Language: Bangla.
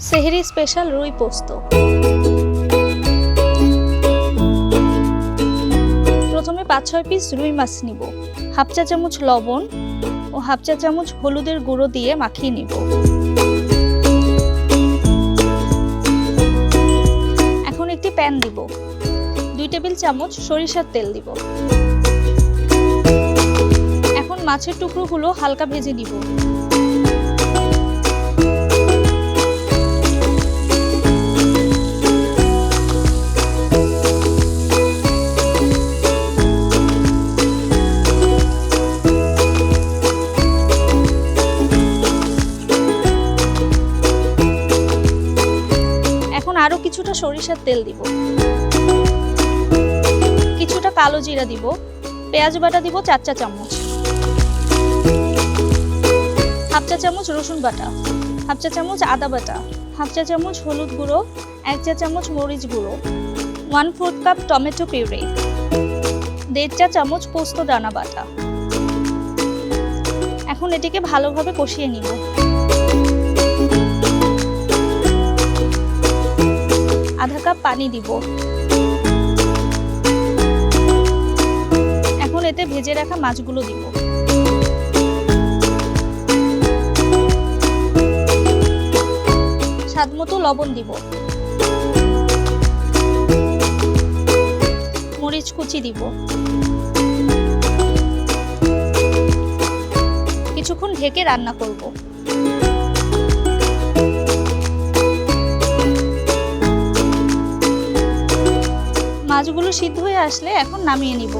সেহরি স্পেশাল রুই পোস্ত। প্রথমে ৫-৬ পিস রুই মাছ নিব। হাফ চা চামচ লবণ ও হাফ চা চামচ হলুদের গুঁড়ো দিয়ে মাখিয়ে নিব। এখন একটি প্যান দিব। ২ টেবিল চামচ সরিষার তেল দিব। এখন মাছের টুকরোগুলো হালকা ভেজে নিব। এখন আরো কিছুটা সরিষার তেল দিব। কিছুটা কালো জিরা দিব। পেঁয়াজ বাটা দিব ৪ চা চামচ। হাফ চা চামচ রসুন বাটা, হাফ চা চামচ আদা বাটা, হাফ চা চামচ হলুদ গুঁড়ো, ১ চা চামচ মরিচ গুঁড়ো, 1/4 কাপ টমেটো পিউরি, ১.৫ চা চামচ পোস্ত দানা বাটা। এখন এটিকে ভালোভাবে কষিয়ে নিব। আধা কাপ পানি দিব। এখন এতে ভেজে রাখা মাছগুলো দিব। স্বাদমতো লবণ দিব। মরিচ কুচি দিব। কিছুক্ষণ ঢেকে রান্না করব। মাছগুলো সিদ্ধ হয়ে আসলে এখন নামিয়ে নিব।